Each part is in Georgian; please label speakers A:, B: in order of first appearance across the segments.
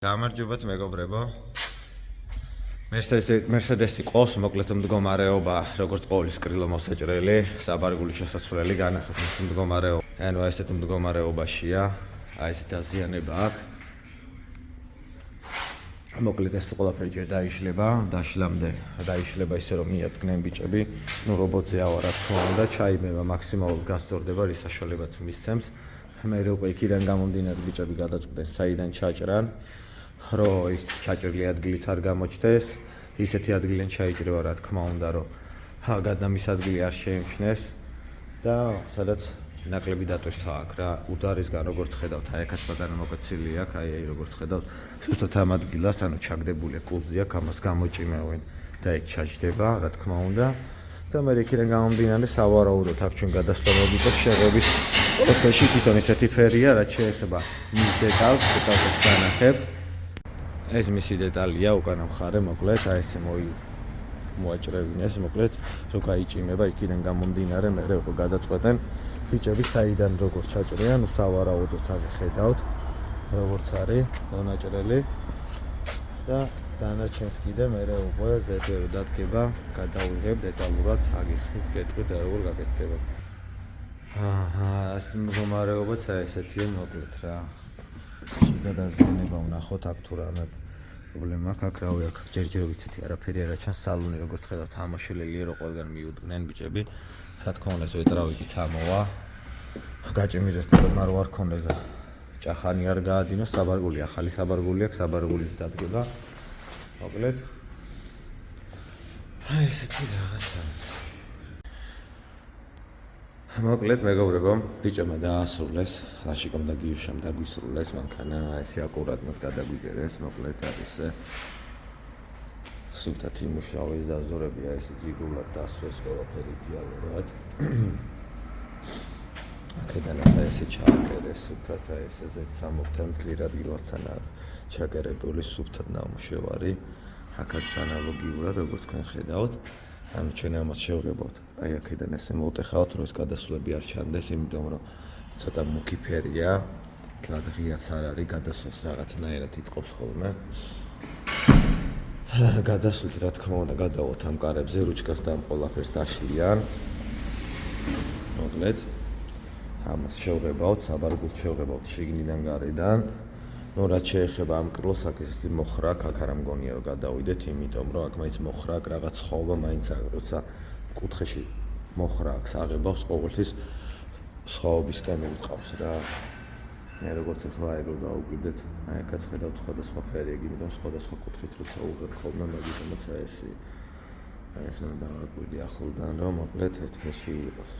A: გამარჯობათ მეგობრებო. Mercedes-ი ყავს მოკლედ მდგომარეობა, როგორც ყოველი სკრილო მოსაჭრელი, საბარგული შესასვლელი განახებს მდგომარეობა. ანუ ესეთ მდგომარეობაშია, აი ეს დაზიანება აქვს. მოკლედ ეს ყველაფერი ჯერ დაშლამდე დაიშლება ისე რომ მიადგნენ ბიჭები, ნუ რობოტზე ავა რა თქმა უნდა, ჩაიმება მაქსიმალურად გასწორდება, რის საშუალებაც მისცემს. მე უკვე იქიდან გამომდინარე ბიჭები გადაწყვეტენ საიდან ჩაჭრან. Რო ის ჩაჭრილი ადგილიც არ გამოჩნდეს, ისეთი ადგილიდან ჩაიჭრება რა თქმა უნდა, რომ გადამის ადგილი არ შეიმჩნეს და სადაც ნაკლები დატვირთვა აქვს რა. უდარისგან როგორც ხედავთ, აი აქაც პატარა მოკაცილი აქვს, აი როგორც ხედავთ, ზუსტად ამ ადგილას, ანუ ჩაგდებულია კუზი აქვს, ამას გამოჭიმევენ და იქ ჩაჯდება, რა თქმა უნდა. და მე იქიდან გამომდინარე სავარაუდოდ აქ ჩვენ გადასვლები და შეღების ყველაფერში თვითონ ისეთი ფერია, რაც შეეხება მის დეტალს განახებთ. ეს მისი დეტალია უკანა მხარე, მოკლედ, აი ესე მოაჭრევინეს, მოკლედ, რო გაიჭიმება იქიდან გამომდინარე, მე უკვე გადაწყვეტენ ბიჭები საიდან როგორ ჩაჭრიან, სავარაუდოდ აქ ხედავთ, როგორც არის მონაჭრელი და დანარჩენს კიდე მე უკვე ზედვე რო დადგება, გადავიღებ დეტალურად, აგიხსნით, გეტყვით როგორ გაკეთდება. ეს მდგომარეობაც აი ესეთია, მოკლედ რა. შიდა დაზიანება ვნახოთ აქ თუ რამე პრობლემა აქვს, აქ რავი აქ ჯერჯერ ვიცით არაფერი არა ჩანს, სალონი როგორც ხედავთ ამოშლილია რომ ყველგან მიუდგნენ ბიჭები. რა თქმა უნდა ეს ვეტრავიკიც ამოვა. გაჭიმიზეთ რომ არ ვარ ქონდეს და ჭახანი არ გაადინოს, საბარგული ახალი საბარგული აქვს, საბარგულის დადგება. მოკლედ აი ესეთი რაღაცა. მოკლედ მეგობრებო, ბიჭებმა დაასრულეს, ლაშიკომ და გიუშამ დაგვისრულეს, მანქანა ესე აკურატულად გადაგვიგერეს, მოკლედ არის სულთად იმუშავეს დაზორები, აი ესე ჯიგულად დასვეს ყველაფერი დიალოგად. აქედანაც აი ესე ჩააკერეს სულთად, აი ესე Z60-თან ძლიერ ადგილასთან ჩაკერებული სულთად ნამუშევარი. აქაც ანალოგიურად, როგორც თქვენ ხედავთ. ანუ ჩვენ ამას შევღებავთ. აი აქედან ესე მოვტეხავთ, რომ ეს გადასვლები არ ჩანდეს, იმიტომ რომ ცოტა მუქი ფერია, თლად ღიაც არ არის, გადასვლას რაღაცნაირად იტყობს ხოლმე. გადასვლით რა თქმა უნდა გადავალთ ამ კარებზე, რუჩკას და ამ ყველაფერს დაშლიან. მოკლედ ამას შევღებავთ, საბარგულს შევღებავთ შიგნიდან გარედან. ნუ რაც შეეხება ამ კრილოს, აქ ეს მოხრაკ, აქ არ მგონია რომ გადავიდეთ, იმიტომ რომ აქ მაინც მოხრაკ რაღაც ხოვება მაინც აქვს, როცა კუთხეში მოხრაკს აღებავს ყოველთვის სხოვებისკენ მივყავს რა. მე როგორც ახლა აი რო დავუკვირდეთ, აი აქაც ხედავთ სხვადასხვა ფერი, იმიტომ სხვადასხვა კუთხით როცა უღებ ხოლმე, მაგიტომაც აი ეს უნდა დავაკვირდი ახლოდან, რომ მოკლედ ერთ ფერში იყოს.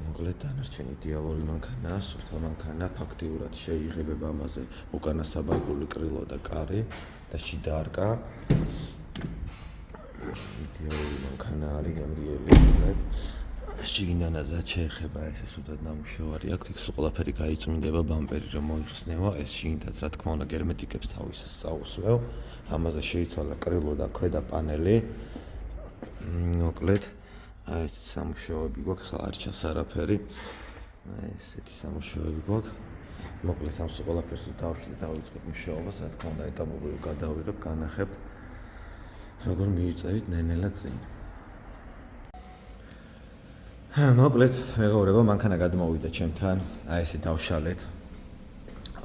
A: მოკლედ დანარჩენი იდეალური მანქანაა, სულთა მანქანა, ფაქტიურად შეიღებება ამაზე უკანა საბარგული კრილო და კარი და შიდა არკა. იდეალური მანქანა არის გემრიელი, მოკლედ. შიგნიდან რაც შეეხება ეს სულთად ნამუშევარი აქვს, ეს ყველაფერი გაიწმინდება, ბამპერი რომ მოიხსნება, ეს შიგნიდან რა თქმა უნდა გერმეტიკებს თავის სწაუსვევ. ამაზე შეიცვალა კრილო და ქვედა პანელი. მოკლედ აი ეს სამუშაოები გვაქვს, ხა არ ჩანს არაფერი. აი ესეთი სამუშაოები გვაქვს. მოკლედ ამ ყველაფერს დავიწყებ მუშაობას, რა თქმა უნდა ეტაპობრივ გადავიღებ, განახებთ, როგორ მივიწევით ნენელა წინ. მოკლედ მეგობრებო, მანქანა გადმოვიდა ჩემთან, აი ესე დავშალეთ.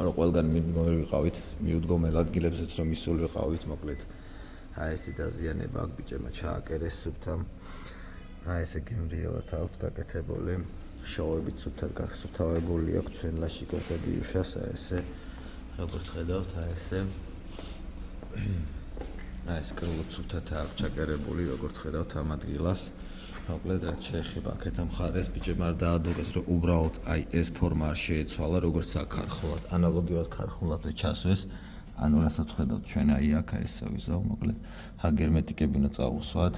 A: რომ ყველგან მივიყავით, მიუდგომელ ადგილებზეც რომ მისული ვიყავით, მოკლედ აი ესე დაზიანება აქ ბიჭებმა ჩააკერეს სულთან. აი ესე გემრიელად აქვთ გაკეთებული, შოვებით სულთად გასუფთავებული აქვს ჩვენ ლაშიკოს და გიუშას, აი ესე როგორც ხედავთ, აი ესე აი ეს კრილო სულთად აქვს ჩაკერებული, როგორც ხედავთ ამ ადგილას. მოკლედ რაც შეეხება აქეთ ამ მხარეს, ბიჭებმა არ დაადურეს, რომ უბრალოდ აი ეს ფორმა არ შეეცვალა, როგორც აქარხულად, ანალოგიურად ქარხულად ჩასვეს. ანუ რასაც ხედავთ ჩვენ აი აქ ესე ვიზავ, მოკლედ ჰაგერმეტიკები უნდა წავუსვათ.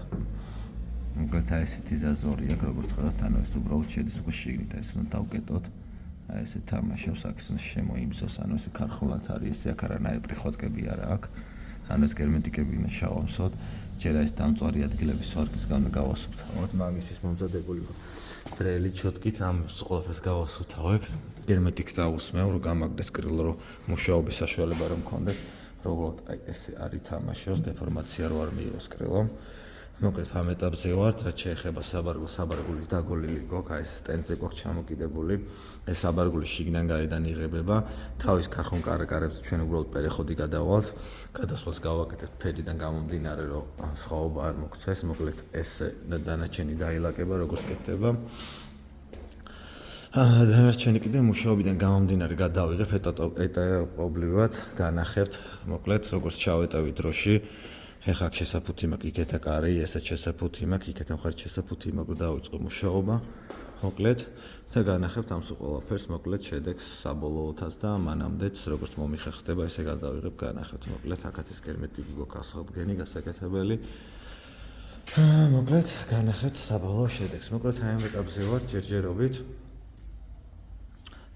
A: მოკლედ აი ესეთი ზაზორი აქვს, როგორც ხედავთ, ანუ ეს უბრალოდ შედის უკვე შიგნით, ეს უნდა დავკეტოთ. აი ესე თამაშობს, აქ უნდა შემოიმზოს, ანუ ესე ქარხულად არის, ესე აქ არანაირი ხոտკები არა აქვს. ანუ ეს გერმეტიკები უნდა შავამსოთ. ჯერ ეს დამწვარი ადგილების სვარგის გამო გავასუფთავოთ, მაგისთვის მომზადებული ვარ. ტრელი ჩოტკით ამ ყველაფერს გავასუთავებ. გერმეტიკს წავუსმევ, რომ გამაგდეს კრილო, რომ მუშაობის საშუალება რომ მქონდეს, როგორც აი ესე არ ითამაშოს, დეფორმაცია რო არ მიიღოს კრილო. მოკლედ ამ ეტაპზე ვართ, რაც შეეხება საბარგულის დაგოლილი გვაქვს, აი ეს სტენდზე გვაქვს ჩამოკიდებული. ეს საბარგული შიგნიდან გარედან იღებება. თავის ქარხონ კარაკარებს ჩვენ უბრალოდ პერეხოდი გადავალთ. გადასვლას გავაკეთებთ ფერიდან გამომდინარე, რომ სხვაობა არ მოგცეს. მოკლედ ეს დანარჩენი დაილაკება, როგორც კეთდება. დანარჩენი კიდე მუშაობიდან გამომდინარე გადავიღებ ეტაპობრივად, განახებთ. მოკლედ როგორც ჩავეტავი დროში ეხლა შესაფუთი მაქვს, იქეთა კარი, ესეც შესაფუთი მაქვს, იქეთა მხარეს შესაფუთი მაქვს, დავიწყო მუშაობა. მოკლედ და განახებთ ამ სულ ყველაფერს, მოკლედ შედეგს საბოლოოთაც და მანამდეც როგორც მომიხერხდება, ესე გადავიღებ, განახებთ. მოკლედ აქაც ეს გერმეტიკი გვაქვს ასხალდგენი, გასაკეთებელი. მოკლედ განახებთ საბოლოო შედეგს. მოკლედ აი ამ ეტაპზე ვარ ჯერჯერობით.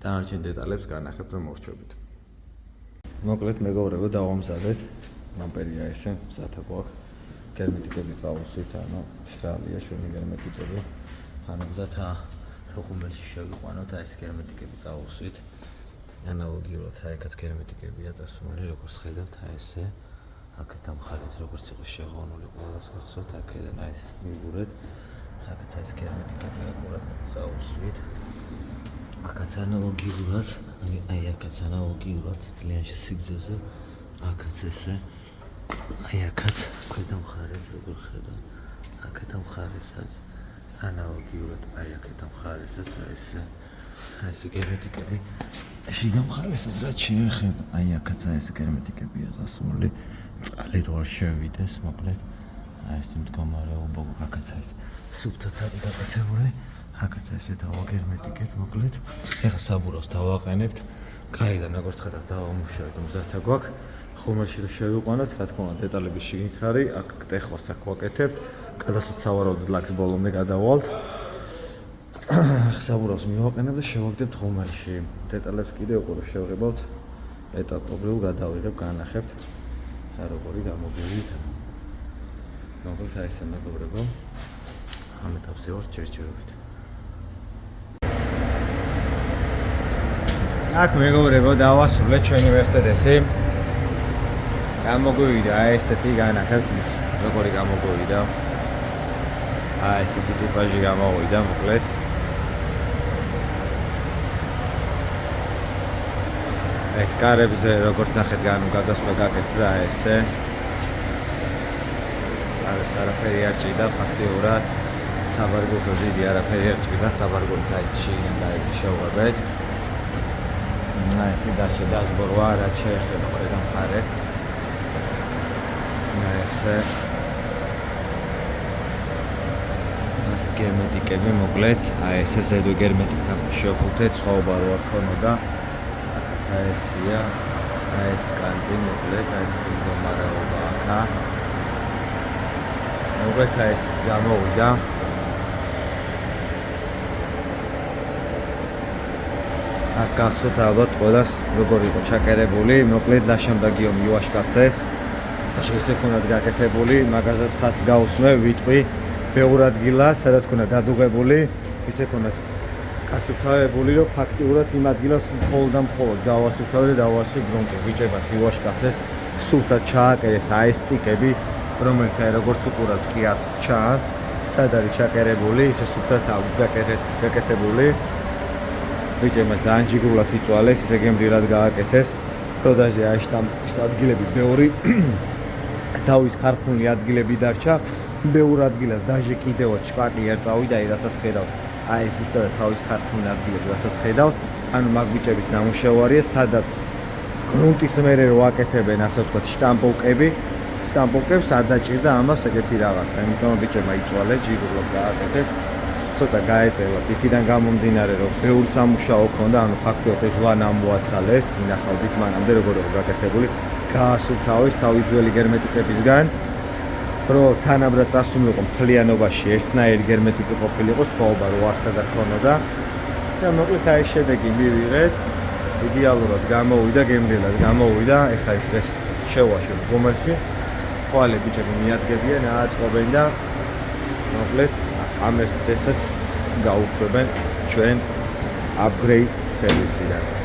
A: დანარჩენ დეტალებს განახებთ და მოვრჩებით. მოკლედ მეგობრებო, დავამზადეთ. ნამპერია ესე, მზათა გვაქვს. გერმეტიკები წავუსვით, ანუ შრალია ჩვენი გერმეტიკები. ანუ მზათა ხუმელში შევიყვანოთ, აი ეს გერმეტიკები წავუსვით. ანალოგიურად აი აქაც გერმეტიკებია წასული, როგორც ხედავთ, აი ესე. აქეთ ამ ხარეთ როგორც იყო შეღონული ყველას გახსოვთ, აქედან აი ეს მიგურეთ. აქაც აი ეს გერმეტიკები აკურად წავუსვით. აქაც ანალოგიურად, აი აქაც ანალოგიურად თლიანში სიგრძეზე, აქაც ესე. აი აქაც ქვედა მხარეც როგორ ხედავთ, აქეთ ამ ხარესაც ანალოგიურად, აი აქეთ ამ ხარესაც ესე. აი ეს გერმეტიკები შიგა მხარესაც რაც შეეხება, აი აქაც აი ეს გერმეტიკებია წასული. წყალი რო არ შევიდეს, მოკლედ აი ეს მდგომარეობა აქაც აი ეს სუფთად არის გაკეთებული. აქაც ესე დავაგერმეტიკეთ, მოკლედ. ეხლა საბურავს დავაყენებთ. გარედან როგორც ხედავთ, დავამუშავეთ, მზათა გვაქვს. ხომალში რო შევიყვანოთ, რა თქმა უნდა, დეტალების შიგნით არის, აქ ტეხვას აქ ვაკეთებთ. გადასვლით სავარაუდოდ ლაკს ბოლომდე გადავალთ. საბურავს მივაყენებ და შევაგდებთ ხომალში. დეტალებს კიდე უკვე რო შევღებავთ, ეტაპობრივ გადავიღებ, განახებთ. და როგორი გამოგივით. მოკლედ აი ესე მეგობრებო, ამ ეტაპზე ვარ ჯერჯერობით. აქ მეგობრებო, დავასრულეთ ჩვენი მერსედესი. გამოგვივიდა აი ესეთი განახებთ, როგორი გამოგვივიდა. აი ესეთი ტიპაჟი გამოვიდა, მოკლედ. ეს კარებზე როგორც ნახეთ გადასვლა გაკეთდა ესე. არაფერი არ ჭირდა ფაქტიურად. საბარგულზე დიდი არაფერი არ ჭირდა, საბარგულს აი ეს შიგნიდან შევღებეთ. აი ესე დაშე დაშბორვა რაც შეეხება ქვედა მხარეს. ესე ეს გერმეტიკები მოკლედ, აი ესე ზედვე გერმეტიკთან შევხუთეთ, სხვაობა რო არ ქონოდა. აქაც აი ესია, აი ეს კანტი მოკლედ, აი ეს მდგომარეობა აქა. მოკლედ აი ეს გამოვიდა. აქ გახსოვთ ალბათ ყველას როგორ იყო ჩაკერებული, მოკლედ ლაშამდაგიო მივაშკაცეს. ესე ქონდათ გაკეთებული, მაგასაც ხას გავუსმევ, ვიტყვი, ბევრ ადგილას, სადაც ქონდა დადუღებული, ისე ქონდათ გასუფთავებული, რომ ფაქტიურად იმ ადგილას მხოლოდ დავასუფთავე და დავასხი გრუნტი, ვიჭებაც ივაშკაცეს, სუფთად ჩააკერეს აი ეს სტიკები, რომელიც აი როგორც უყურავთ კი არც ჩანს, სად არის ჩაკერებული, ისე სუფთად გაკეთებული. ვიჭებმა ძალიან ჯიგრულად იწვალეს, ისე გემრიელად გააკეთეს. პროდაჟე აი შტამპის ადგილები ბევრი თავის ქარხუნული ადგილები დარჩა, ბევრ ადგილას დაჟე კიდევაც შპაკი არ წავიდა, რასაც ხედავთ. აი ზუსტად თავის ქარხუნული ადგილები, რასაც ხედავთ, ანუ მაგ ბიჭების ნამუშევარია, სადაც გრუნტის მერე რო აკეთებენ, ასე ვთქვათ, შტამპოვკებს არ დაჭირდა ამას ეგეთი რაღაცა, იმიტომ ბიჭებმა იწვალეს, ჯიგრულად გააკეთეს. ცოტა გაეწევათ, იქიდან გამომდინარე, რომ ბევრ სამუშაო ქონდა, ანუ ფაქტობრივად ეს ვან ამოაცალეს, ინახავდით მანამდე როგორ იყო გაკეთებული, გაასუფთავეს თავის ძველი გერმეტიკებისგან, რომ თანაბრად წასულიყო მთლიანობაში ერთნაირი გერმეტიკი ყოფილიყო, სხვაობა რო არსად არ ქონოდა. და მოკლედ აი შედეგი მივიღეთ, იდეალურად გამოვიდა, გემრიელად გამოვიდა, ეხლა ეს დღეს შევაშოთ ღუმელში, ხვალე ბიჭები მიადგებიან, ააწყობენ და მოკლედ ამ ეს დღესაც გაუშვებენ ჩვენ upgrade სერვისიდან.